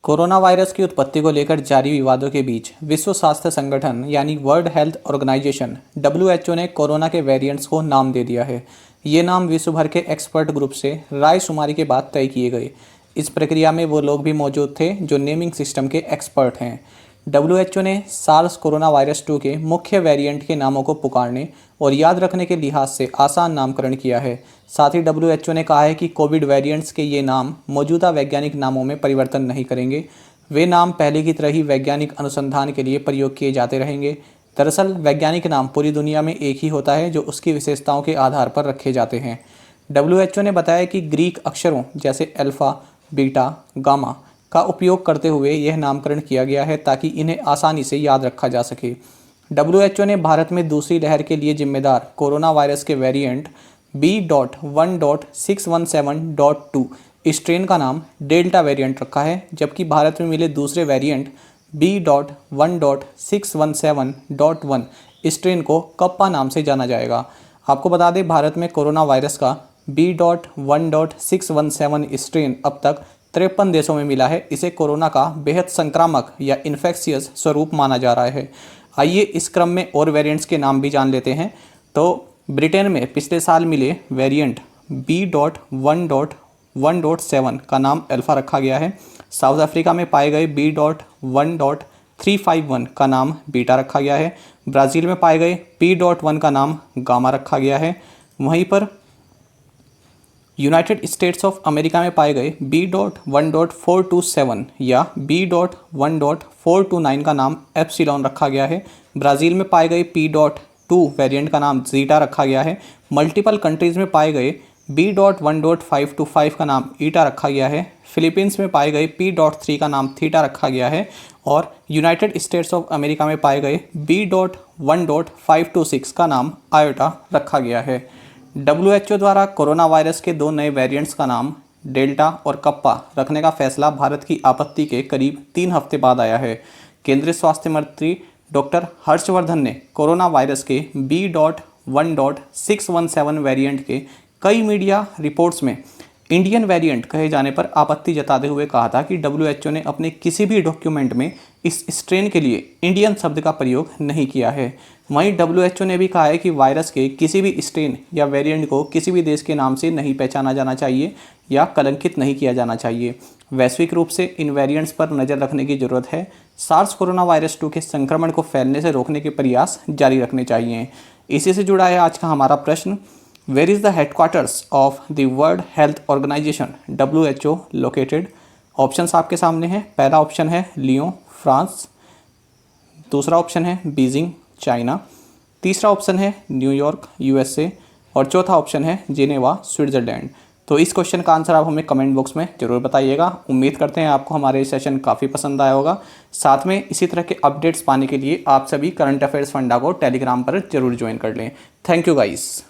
Corona virus की उत्पत्ति को लेकर जारी विवादों के बीच विश्व स्वास्थ्य संगठन यानी वर्ल्ड हेल्थ ऑर्गेनाइजेशन (डब्ल्यूएचओ) ने कोरोना के वेरिएंट्स को नाम दे दिया है। ये नाम विश्व भर के एक्सपर्ट ग्रुप से रायशुमारी के बाद तय किए गए। इस प्रक्रिया में वो लोग भी मौजूद थे जो नेमिंग सिस्टम के एक्सपर्ट हैं। डब्ल्यूएचओ ने सार्स कोरोना वायरस 2 के मुख्य वेरिएंट के नामों को पुकारने और याद रखने के लिहाज से आसान नामकरण किया है। साथ ही डब्ल्यूएचओ ने कहा है कि कोविड वेरिएंट्स के ये नाम मौजूदा वैज्ञानिक नामों में परिवर्तन नहीं करेंगे। वे नाम पहले की तरह ही वैज्ञानिक अनुसंधान के लिए प्रयोग किए जाते रहेंगे। दरअसल वैज्ञानिक नाम पूरी दुनिया में एक ही होता है जो उसकी विशेषताओं के आधार पर रखे जाते हैं। डब्ल्यूएचओ ने बताया कि ग्रीक अक्षरों जैसे अल्फ़ा, बीटा, गामा का उपयोग करते हुए यह नामकरण किया गया है ताकि इन्हें आसानी से याद रखा जा सके। डब्ल्यूएचओ ने भारत में दूसरी लहर के लिए जिम्मेदार कोरोना वायरस के वेरिएंट B.1.617.2 स्ट्रेन का नाम डेल्टा वेरिएंट रखा है, जबकि भारत में मिले दूसरे वेरिएंट B.1.617.1 स्ट्रेन को कप्पा नाम से जाना जाएगा। आपको बता दें, भारत में कोरोना वायरस का B.1.617 स्ट्रेन अब तक 53 देशों में मिला है। इसे कोरोना का बेहद संक्रामक या इन्फेक्शियस स्वरूप माना जा रहा है। आइए इस क्रम में और वेरिएंट्स के नाम भी जान लेते हैं। तो ब्रिटेन में पिछले साल मिले वेरिएंट B.1.1.7 का नाम अल्फ़ा रखा गया है। साउथ अफ्रीका में पाए गए B.1.351 का नाम बीटा रखा गया है। ब्राज़ील में पाए गए P.1 का नाम गामा रखा गया है। वहीं पर यूनाइटेड स्टेट्स ऑफ अमेरिका में पाए गए B.1.427 या B.1.429 का नाम एप्सिलॉन रखा गया है। ब्राज़ील में पाए गए P.2 वेरिएंट का नाम ज़ीटा रखा गया है। मल्टीपल कंट्रीज़ में पाए गए B.1.525 का नाम ईटा रखा गया है। फिलीपींस में पाए गए P.3 का नाम थीटा रखा गया है और यूनाइटेड स्टेट्स ऑफ अमेरिका में पाए गए B.1.526 का नाम आयोटा रखा गया है। डब्ल्यूएचओ द्वारा कोरोना वायरस के 2 नए वेरिएंट्स का नाम डेल्टा और कप्पा रखने का फैसला भारत की आपत्ति के करीब 3 हफ्ते बाद आया है। केंद्रीय स्वास्थ्य मंत्री डॉक्टर हर्षवर्धन ने कोरोना वायरस के B.1.617 वेरिएंट के कई मीडिया रिपोर्ट्स में इंडियन वेरिएंट कहे जाने पर आपत्ति जताते हुए कहा था कि डब्ल्यूएचओ ने अपने किसी भी डॉक्यूमेंट में इस स्ट्रेन के लिए इंडियन शब्द का प्रयोग नहीं किया है। वहीं डब्ल्यूएचओ ने भी कहा है कि वायरस के किसी भी स्ट्रेन या वेरिएंट को किसी भी देश के नाम से नहीं पहचाना जाना चाहिए या कलंकित नहीं किया जाना चाहिए। वैश्विक रूप से इन वेरिएंट्स पर नज़र रखने की जरूरत है। सार्स कोरोना वायरस 2 के संक्रमण को फैलने से रोकने के प्रयास जारी रखने चाहिए। इसी से जुड़ा है आज का हमारा प्रश्न, where is the headquarters of the World Health Organization WHO located? Options आपके सामने हैं। पहला ऑप्शन है लियोन, फ्रांस। दूसरा ऑप्शन है बीजिंग, चाइना। तीसरा ऑप्शन है न्यूयॉर्क, USA। और चौथा ऑप्शन है जिनेवा, स्विट्ज़रलैंड। तो इस क्वेश्चन का आंसर आप हमें कमेंट बॉक्स में ज़रूर बताइएगा। उम्मीद करते हैं आपको हमारे सेशन काफ़ी पसंद आया होगा। साथ में इसी तरह के अपडेट्स पाने के लिए आप सभी करंट अफेयर्स फंडा को टेलीग्राम पर जरूर ज्वाइन कर लें। Thank you guys.